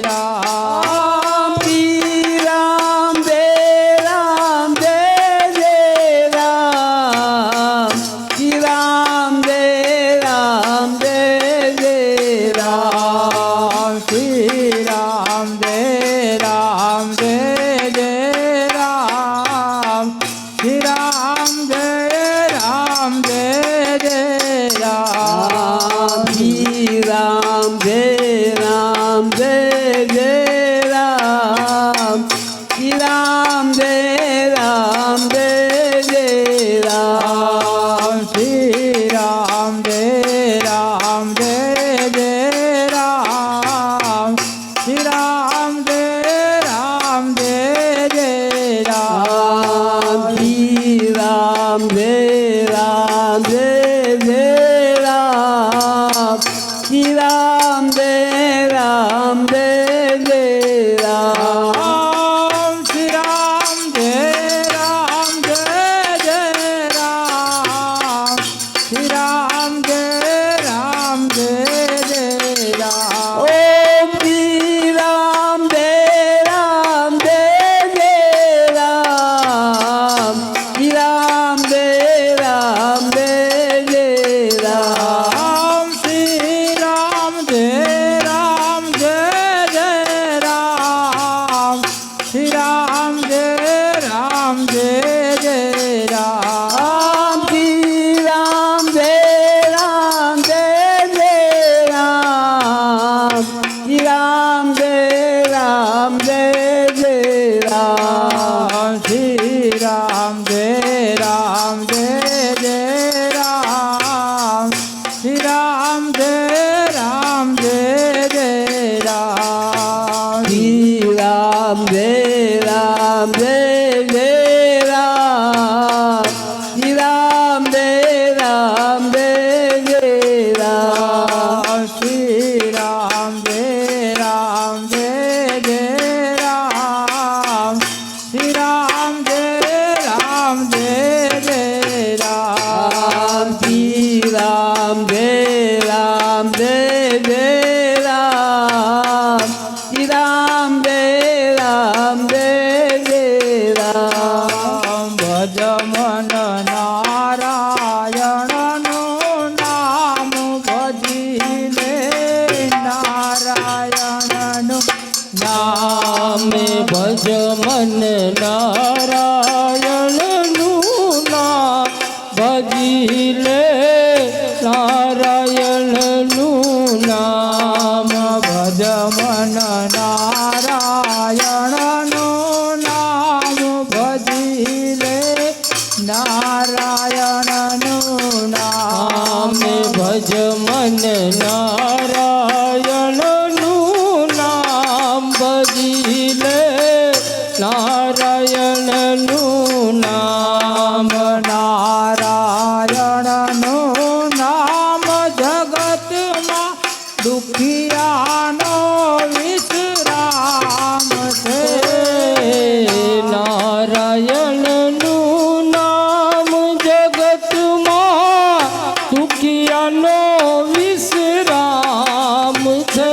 રામ શ્રી રામ જય રામ શ્રી રામ જય રામ જય રામ શ્રી રામ જય રામ જય રામ શ્રી રામ જય રામ જય રામ શ્રી રામ જય રામ જય રામ શ્રી રામ જય રામ જય રામ શ્રી રામ જય રામ જય રામ શ્રી રામ જય રામ જય રામ શ્રી રામ જય રામ જય રામ શ્રી રામ જય રામ જય રામ શ્રી રામ જય રામ જય રામ શ્રી રામ જય રામ જય રામ ઓમ શ્રી રામ જય રામ જય રામ શ્રી રામ જય રામ જય રામ શ્રી રામ જય રામ જય રામ શ્રી રામ જય રામ જય રામ શ્રી રામ જય રામ જય રામ શ્રી રામ જય રામ જય રામ શ્રી રામ જય રામ જય રામ શ્રી રામ જય રામ જય રામ શ્રી રામ જય રામ જય રામ શ્રી રામ જય રામ જય રામ શ્રી રામ જય રામ જય રામ શ્રી રામ જય રામ જય રામ શ્રી રામ જય રામ જય રામ શ્રી રામ જય રામ જય રામ ભજ મન નારાયણનું નામ ભજી લે નારાયણનું નામ ભજ મન નારાયણનું નામ ભજી લે નારાયણનું નામ ભજ મન નારાયણનું નામ ભજી લે નારાયણનું નામ ભજ મન નારાયણનું નામ ભજી લે નારાયણનું નામ નારાયણનું નામ જગતમાં દુખિયાનો વિશ્રામ છે નારાયણનું નામ જગતમાં દુખિયાનો વિશ્રામ છે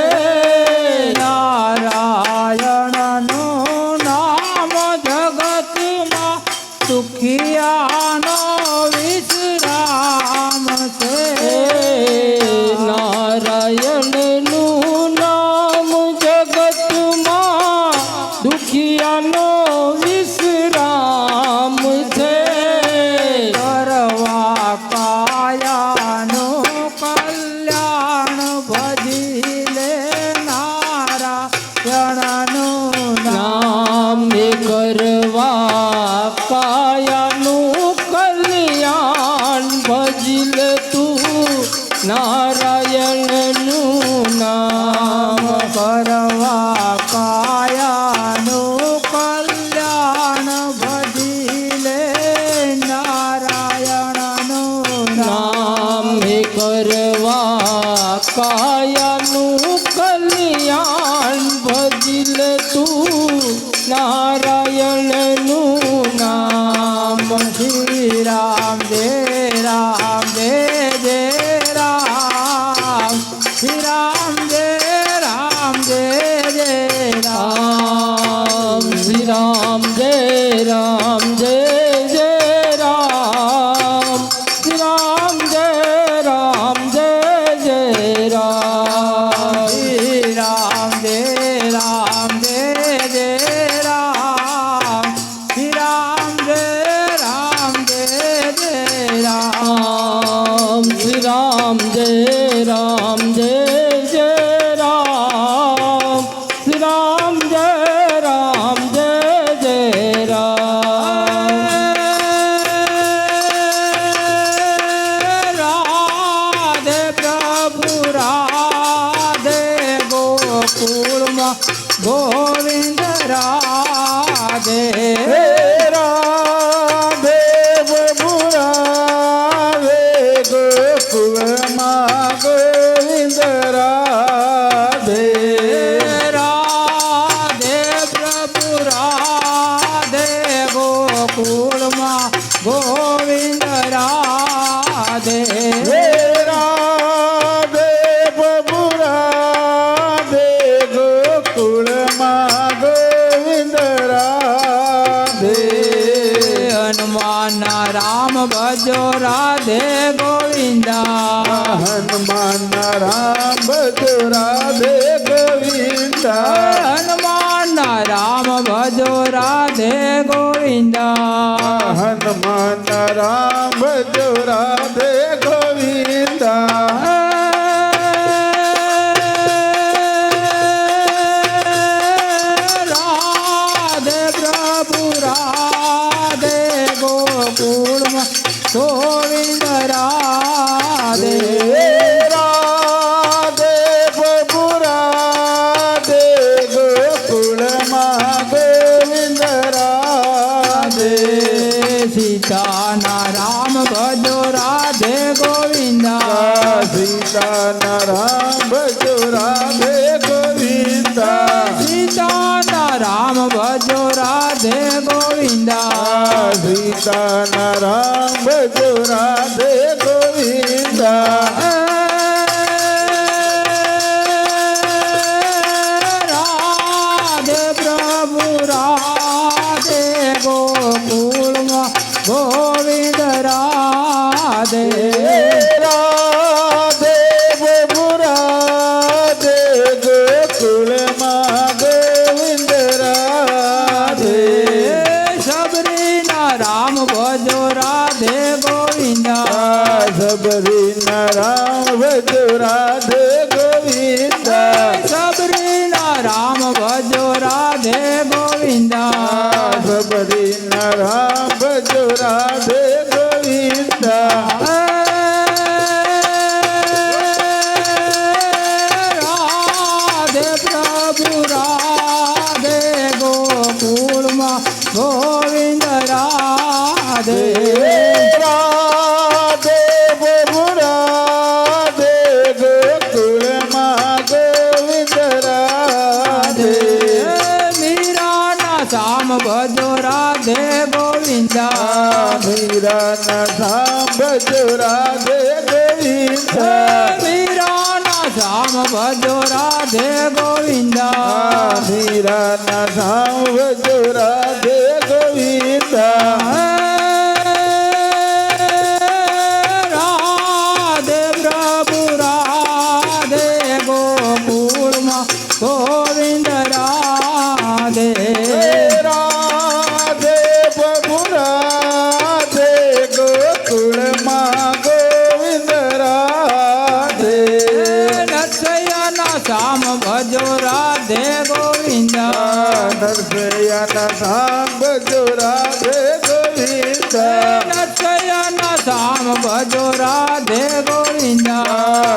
નારાયણનું નામ જગતમાં દુખિયાનો વિશ્રામ છે નારાયણનું નામ જગતમાં દુખિયાનો વિશ્રામ છે કરવા કાયાનું કલ્યાણ ભજી લે નારાયણનું નામ કરવા કાયાનું કલ્યાણ ભજલ તું નારાયણનું નામ કરવા કાયાનું કલ્યાણ ભજી લે નારાયણનું નામ કરવા કાયાનું કલ્યાણ ભજલ તું નારાયણનું નામ શ્રી રામ જય રામ જય રામ શ્રી રામ જય રામ જય ગોકુળમાં ગોવિંદ રાધે રાધે બબુરાવે ગોકુળમાં ગોવિંદ રાધે રાધે પ્રભુ રાધે ગોકુળમાં ગોવિંદ રાધે રાધે બબુરાવે ગોકુળમાં ગોવિંદ રાધે હનુમાન રામ ભજો રાધે ગોવિંદા હનુમાન રામ ભજો રાધે ગોવિંદા હનુમાન રામ ભજો રાધે ગોવિંદા હનુમાન રામ ભજો રાધે ગોવિંદા રાધે પ્રભુ રાધે ગોકુળમાં ગોવિંદ રાધે રાધે બબુરાધે ગોકુળમાં ગોવિંદ રાધે સીતાના રામ ભજો રાધે ગોવિંદા સીતાના રામ ભજો રાધે ગોવિંદા સીતાના રામ ભજો રાધે ગોવિંદા સીતાના રામ ભજો રાધે ગોવિંદા રાધે પ્રભુ રાધે ગોકુળમાં ગોવિંદ રાધે રાધે બબુરાધે ગોકુળમાં ગોવિંદ રાધે સબરીના રામ ભજો રાધે ગોવિંદા સબરીના રામ ભજો રાધે ગોવિંદા સબરીના રામ ભજો રાધે ગોવિંદા સબરીના રામ ભજો રાધે ગોવિંદા રાધે પ્રભુ રાધે ગોકુળમાં ગોવિંદ રાધે રાધે બબુરાધે ગોકુળમાં ગોવિંદ રાધે મીરાના શામ ભજો રાધે ગોવિંદા મીરાના શામ ભજો રાધે ગોવિંદા મીરાના શામ ભજો રાધે ગોવિંદા મીરાના શામ ભજો રાધે ગોવિંદા રાધે પ્રભુ રાધે ગોકુળમાં ગોવિંદ રાધે રાધે બબુરાધે ગોકુળમાં ગોવિંદ રાધે નરસૈયાના શામ ભજો રાધે ગોવિંદા નરસૈયાના શામ ભજો રાધે ગોવિંદા નરસૈયાના શામ ભજો રાધે ગોવિંદા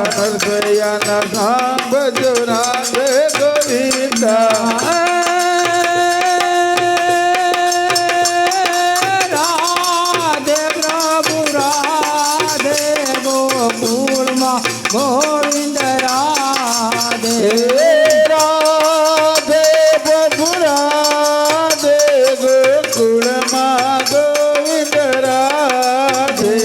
નરસૈયાના શામ ભજો રાધે ગોવિંદા રાધે પ્રભુ રાધે ગોકુળમાં ગોવિંદ રાધે રાધે બબુરાધે ગોકુળમાં ગોવિંદ રાધે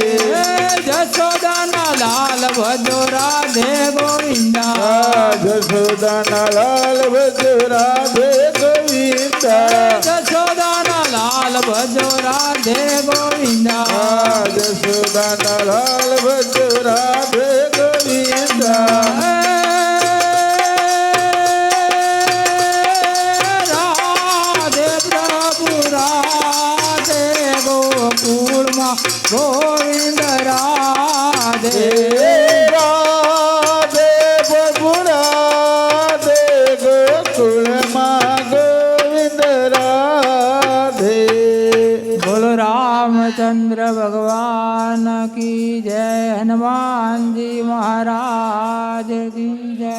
જશોદાના લાલ ભજો રાધે ગોવિંદા જશોદાના લાલ ભજો રાધે ગોવિંદા જશોદાના લાલ ભજો રાધે ગોવિંદા જશોદાના લાલ ભજો રાધે ગોવિંદા રાધે પ્રભુ રાધે ગોકુળમાં ગોવિંદ રાધે રાધે બબુરાધે ગોકુળમાં ગોવિંદ રાધે બોલો રામચંદ્ર ભગવાન કી જય હનુમાનજી મહારાજ કી જય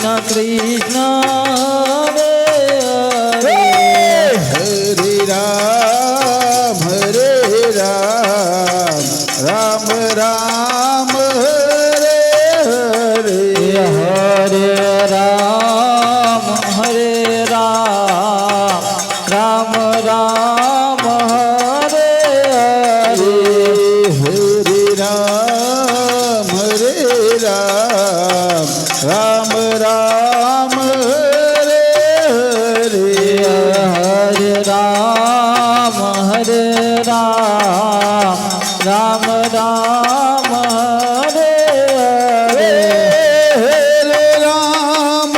કૃષ્ણ રે હરે. હરે રામ રામ રામ હરે હરે. હરે રામ રામ રામ હરે હરે. હરે રામ રામ રામ હરે હરે. હરે રામ રામ રામ હરે હરે. હરે રામ રામ રામ હરે હરે. હરે રામ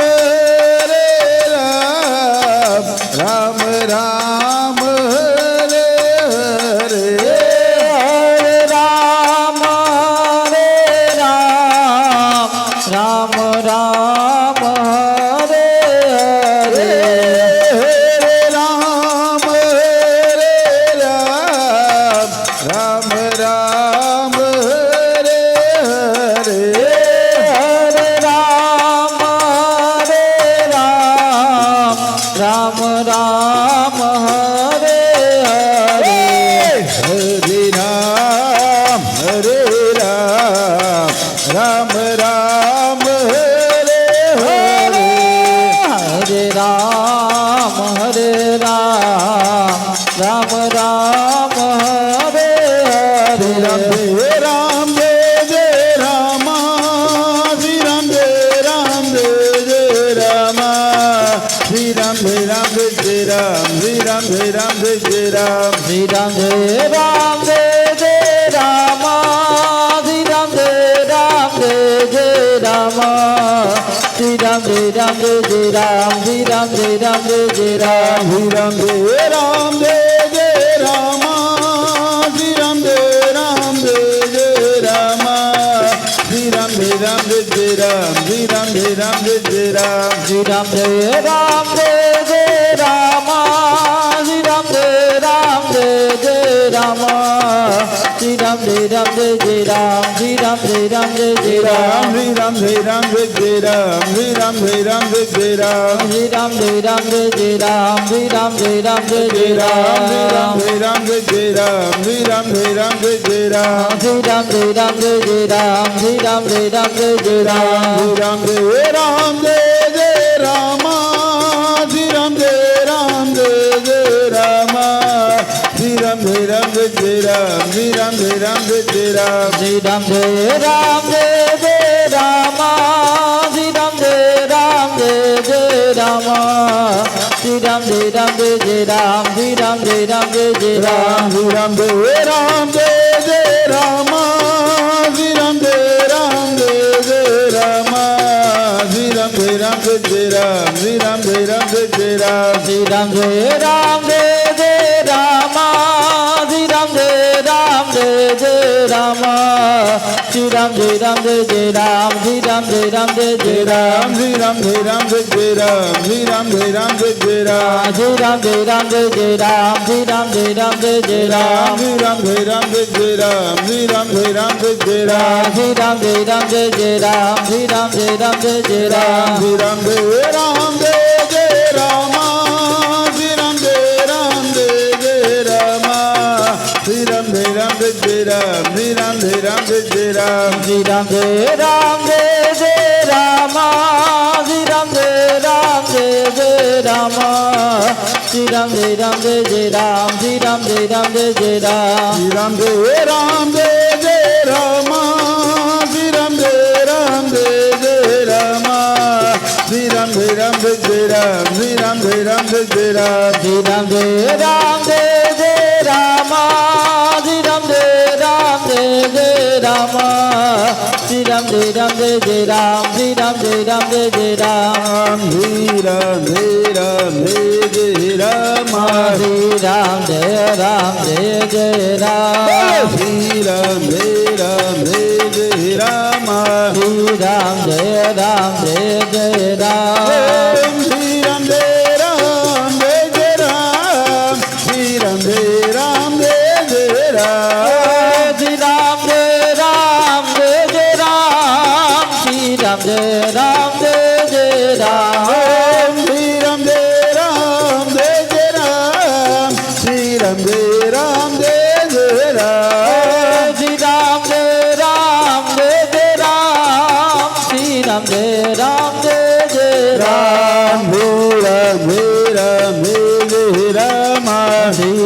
રામ રામ હરે હરે. હરે રામ રામ રામ હરે હરે. હરે રામ રામ રામ હરે હરે. હરે રામ રામ રામ હરે હરે. હરે રામ રામ રામ હરે હરે. રામ જય રામ શ્રી રામ જય રામ શ્રી રામ જય રામ શ્રી રામ જય રામ જય રામ શ્રી રામ જય રામ જય રામ શ્રી રામ જય રામ જય રામ શ્રી રામ જય રામ જય રામ શ્રી રામ જય રામ જય રામ. શ્રી રામ જય રામ જય રામ શ્રી રામ જય રામ જય રામ શ્રી રામ જય રામ જય રામ શ્રી રામ જય રામ જય રામ. શ્રી રામ જય રામ જય રામ શ્રી રામ જય રામ જય રામ શ્રી રામ જય રામ જય રામ શ્રી રામ જય રામ જય રામ. શ્રી રામ જય રામ જય રામ શ્રી રામ જય રામ જય રામ શ્રી રામ જય રામ જય રામ શ્રી રામ જય રામ જય રામ. શ્રી રામ જય રામ જય રામ શ્રી રામ જય રામ જય રામ શ્રી રામ જય રામ જય રામ શ્રી રામ જય રામ જય રામ. શ્રી રામ જય રામ જય રામ શ્રી રામ જય રામ જય રામ શ્રી રામ જય રામ જય રામ શ્રી રામ જય રામ જય રામ શ્રી રામ જય રામ જય રામ શ્રી રામ જય રામ જય રામ શ્રી રામ જય રામ જય રામ શ્રી રામ જય રામ જય રામ. શ્રી રામ જય રામ જય રામ શ્રી રામ જય રામ જય રામ શ્રી રામ જય રામ જય રામ શ્રી રામ જય રામ જય રામ શ્રી રામ જય રામ જય રામ શ્રી રામ જય રામ જય રામ શ્રી રામ જય રામ જય રામ શ્રી રામ જય રામ જય રામ. શ્રી રામ જય રામ જય રામ શ્રી રામ જય રામ જય રામ શ્રી રામ જય રામ જય રામ શ્રી રામ જય રામ જય રામ. શ્રી રામ જય રામ જય રામ શ્રી રામ જય રામ જય રામ શ્રી રામ જય રામ જય રામ શ્રી રામ જય રામ જય રામ. શ્રી રામ જય રામ જય રામ શ્રી રામ જય રામ જય રામ શ્રી રામ જય રામ જય રામ શ્રી રામ જય રામ જય રામ શ્રી રામ જય રામ જય રામ શ્રી રામ જય રામ જય રામ શ્રી રામ જય રામ જય રામ શ્રી રામ જય રામ જય રામ. શ્રી રામ જય રામ જય રામ શ્રી રામ જય રામ જય રામ શ્રી રામ જય રામ જય રામ શ્રી રામ જય રામ જય રામ શ્રી રામ જય રામ જય રામ શ્રી રામ જય રામ જય રામ શ્રી રામ જય રામ જય રામ શ્રી રામ જય રામ જય રામ. શ્રી રામ જય રામ જય રામ શ્રી રામ જય રામ જય રામ શ્રી રામ જય રામ જય રામ શ્રી રામ જય રામ જય રામ. શ્રી રામ જય રામ જય રામ શ્રી રામ જય રામ જય રામ શ્રી રામ જય રામ જય રામ શ્રી રામ જય રામ જય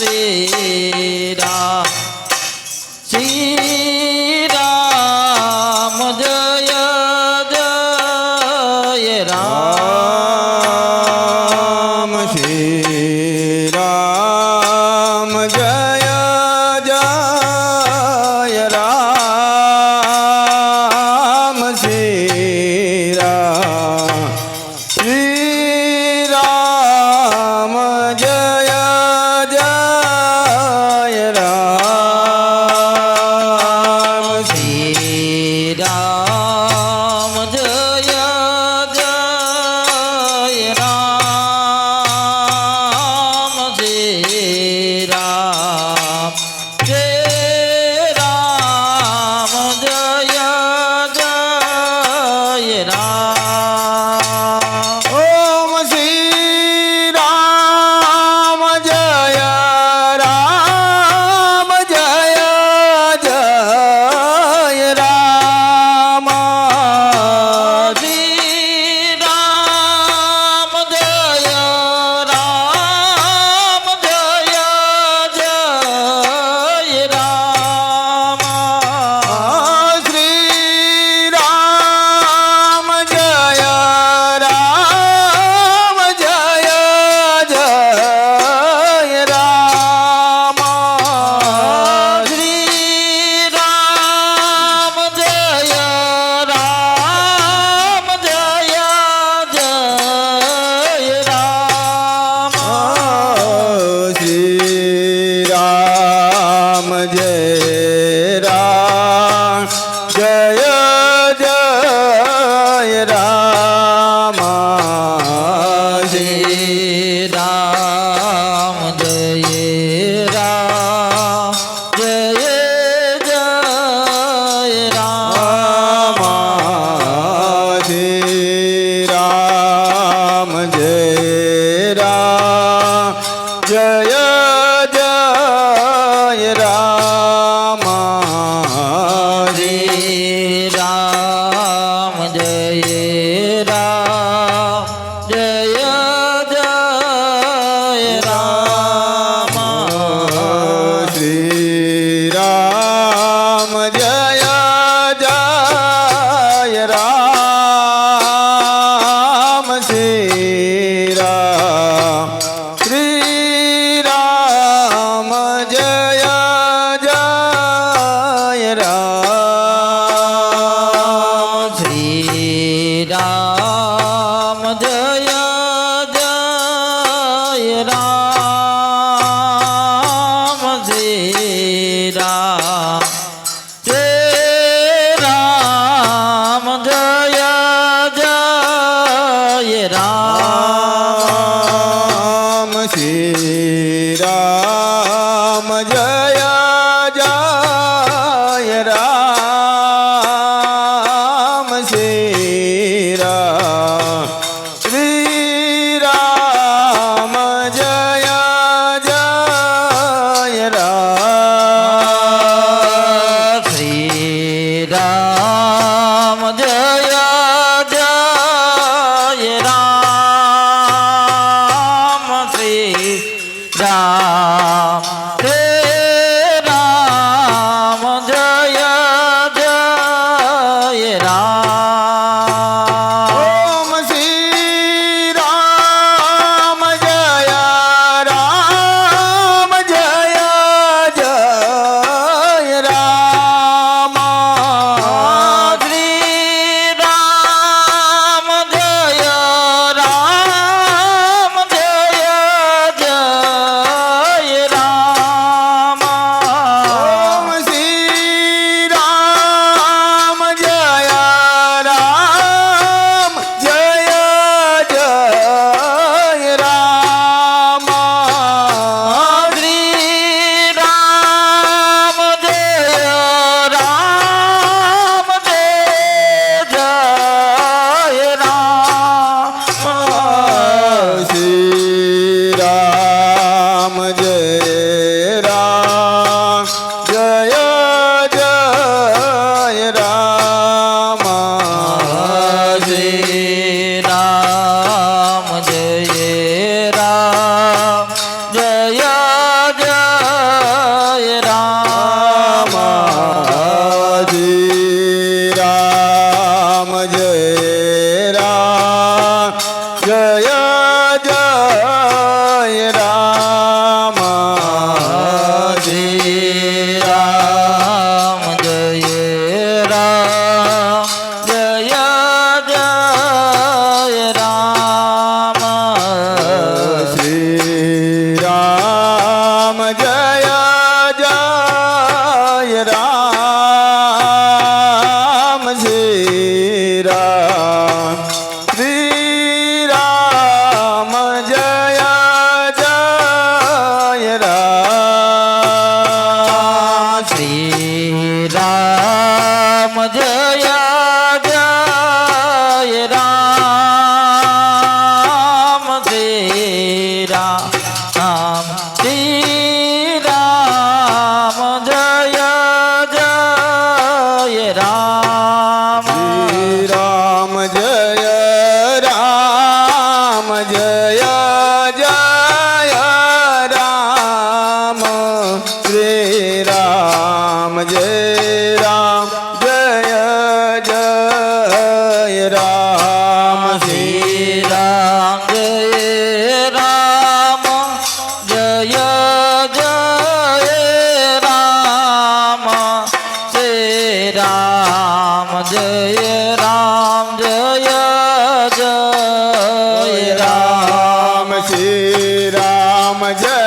શ્રી રામ શ્રી રામ જય જય રામ રામ શ્રી રામ જય જય રામ શ્રી રામ શ્રી રામ જય જય રામ શ્રી રામ જય જય રામ શ્રી રામ જય રામ જય જય રામ ઓમ શ્રી રામ જય રામ જય જય રામ શ્રી રામ જય રામ જય જય રામ શ્રી રામ જય રામ જય જય રામ શ્રી રામ જય રામ જય જય રામ શ્રી રામ જય રામ જય જય રામ શ્રી રામ જય રામ જય જય રામ શ્રી રામ જય રામ જય જય રામ શ્રી રામ જય રામ જય જય રામ શ્રી રામ જય જય રામ શ્રી રામ શ્રી રામ જય જય રામ શ્રી રામ જય જય રામ શ્રી રામ જય રામ જય જય રામ રામ શ્રી રામ જય જય રામ શ્રી રામ શ્રી રામ જય જય રામ શ્રી રામ જય જય રામ શ્રી રામ હે રામ જય જય રામ ઓમ શ્રી રામ જય રામ જય જય રામ શ્રી રામ જય રામ જય જય રામ રામ જય જય રામ શ્રી રામ શ્રી રામ જય જય રામ શ્રી રામ જય જય રામ શ્રી રામ શ્રી રામ જય જય રામ શ્રી રામ જય રામ જય જય રામ શ્રી રામ જય રામ જય જય રામ શ્રી રામ જય રામ જય જય રામ શ્રી રામ જય રામ જય જય રામ રામ શ્રી રામ જય રામ જય જય રામ શ્રી રામ જય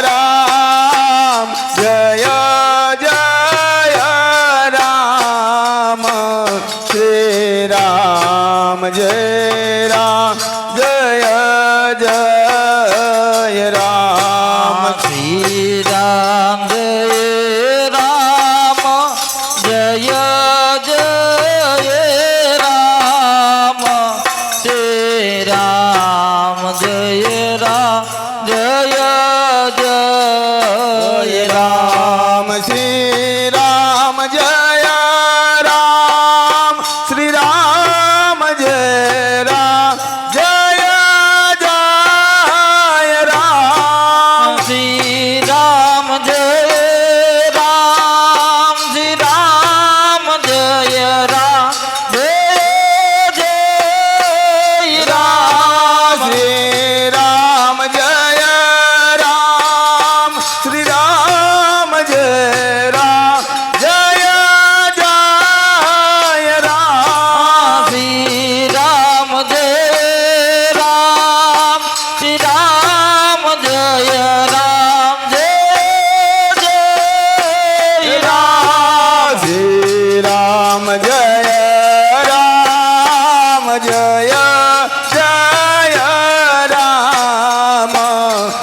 રામ જય જય રામ શ્રી રામ જય રામ જય જય રામ શ્રી રામ જય રામ જય જય રામ રામ શ્રી રામ જય રામ શ્રી રામ જય રામ જય જય રામ શ્રી રામ જય રામ શ્રી રામ જય રામ જય જય રામ શ્રી રામ જય રામ શ્રી રામ જય રામ જય જય રામ શ્રી રામ જય રામ શ્રી રામ જય રામ જય જય રામ શ્રી રામ જય રામ જય જય રામ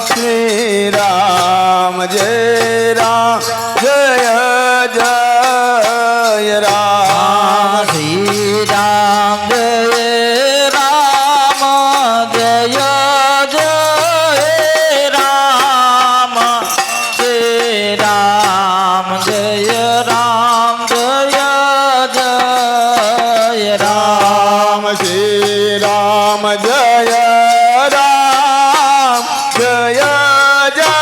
શ્રી રામ જય રામ જય જય રામ શ્રી રામ જય રામ જય જય રામ શ્રી રામ જય રામ જય જય રામ રામ શ્રી રામ જય રામ જય જય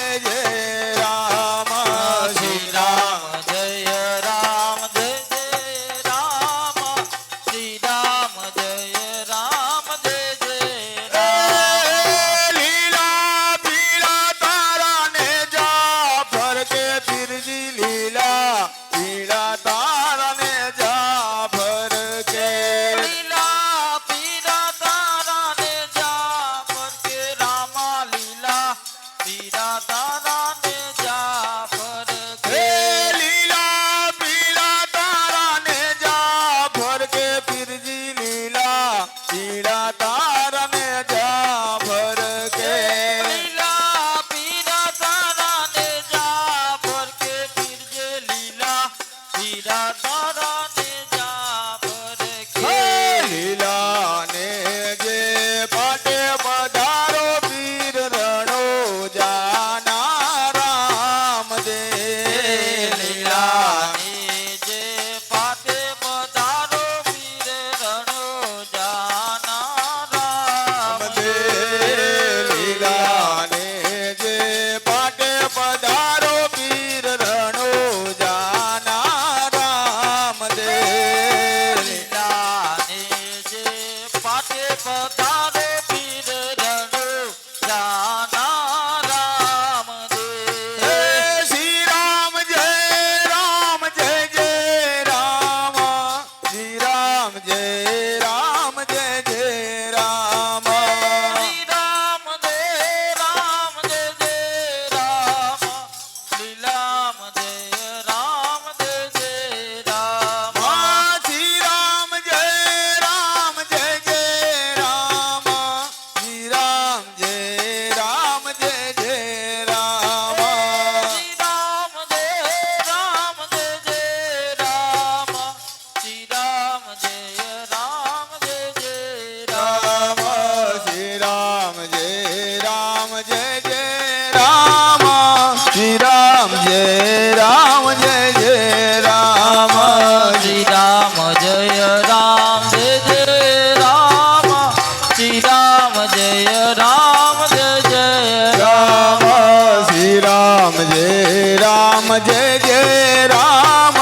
जय जय राम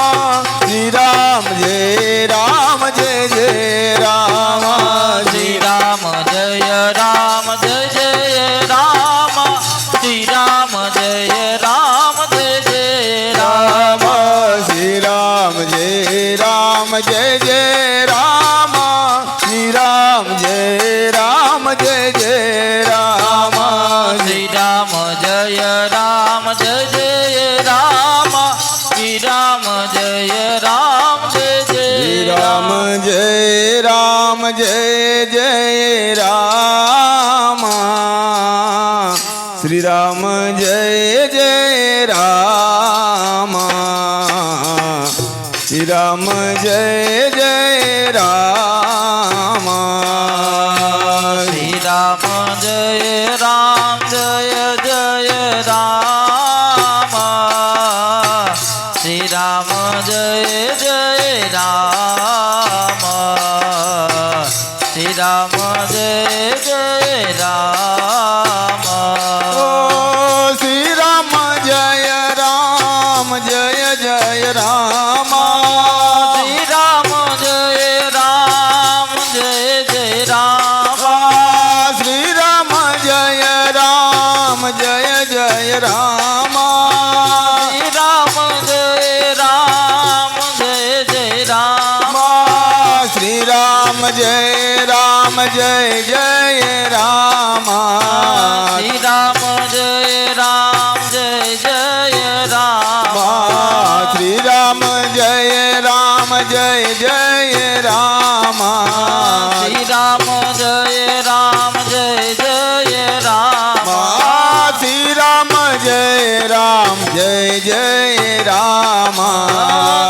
श्री राम जय राम जय जय राम श्री राम जय राम जय जय राम श्री राम जय राम जय जय राम श्री राम जय राम जय जय राम श्री राम जय राम जय जय राम श्री राम जय राम जय जय राम श्री राम जय राम जय श्री जय राम जय राम जय जय राम श्री राम जय जय राम श्री राम जय जय राम श्री राम जय राम जय जय राम श्री राम जय जय राम श्री राम जय जय राम ओ श्री राम जय राम जय जय राम श्री राम जय राम जय जय राम श्री राम जय राम जय जय राम श्री राम जय राम जय जय राम श्री राम जय राम जय जय राम श्री राम जय राम जय जय राम श्री राम जय राम जय जय राम श्री राम जय राम जय जय राम श्री राम जय राम जय जय राम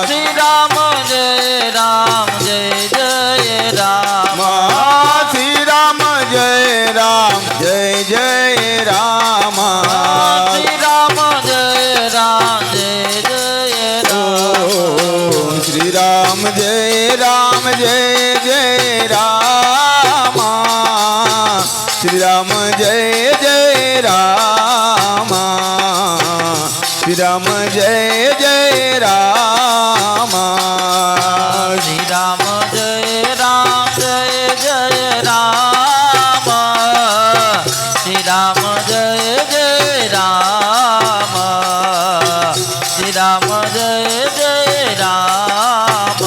श्री राम जय राम जय जय राम श्री राम जय राम जय जय राम श्री राम जय राम जय जय राम श्री राम जय राम जय जय राम श्री राम जय जय राम श्री राम जय जय राम श्री राम जय राम जय जय राम श्री राम जय जय राम श्री राम जय जय राम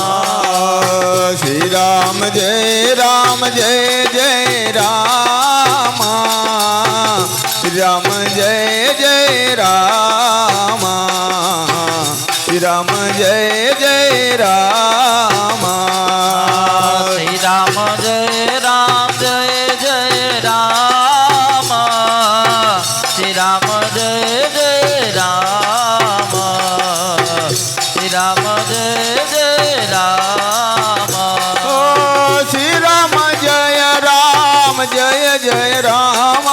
श्री राम जय राम जय जय राम श्री राम जय जय राम श्री राम जय जय राम श्री राम जय राम जय जय राम श्री राम जय जय राम श्री राम जय जय राम ओ श्री राम जय राम जय जय राम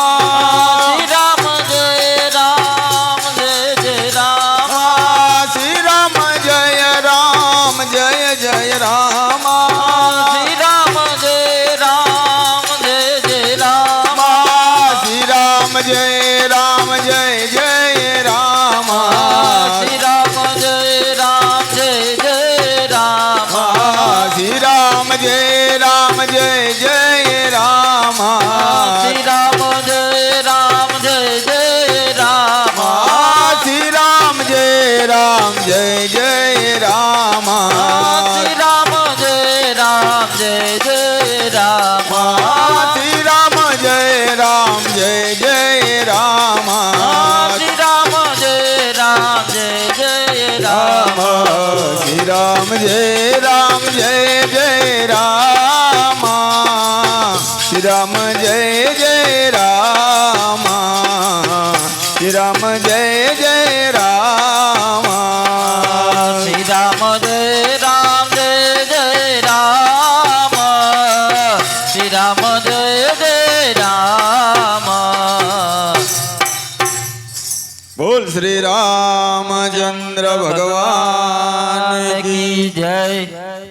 श्री राम जय राम जय जय राम श्री राम जय राम जय जय राम श्री राम जय राम जय जय राम श्री राम जय राम जय जय राम श्री राम जय राम जय जय राम श्री राम जय राम जय जय राम श्री राम जय राम जय जय राम श्री राम जय राम जय जय राम श्री राम जय राम जय जय राम श्री राम जय राम जय जय राम श्री राम जय राम जय जय राम श्री राम जय राम जय जय राम श्री राम जय जय राम श्री राम जय जय राम श्री राम जय राम जय जय राम श्री राम जय जय राम बोल श्री रामचंद्र भगवान की की जय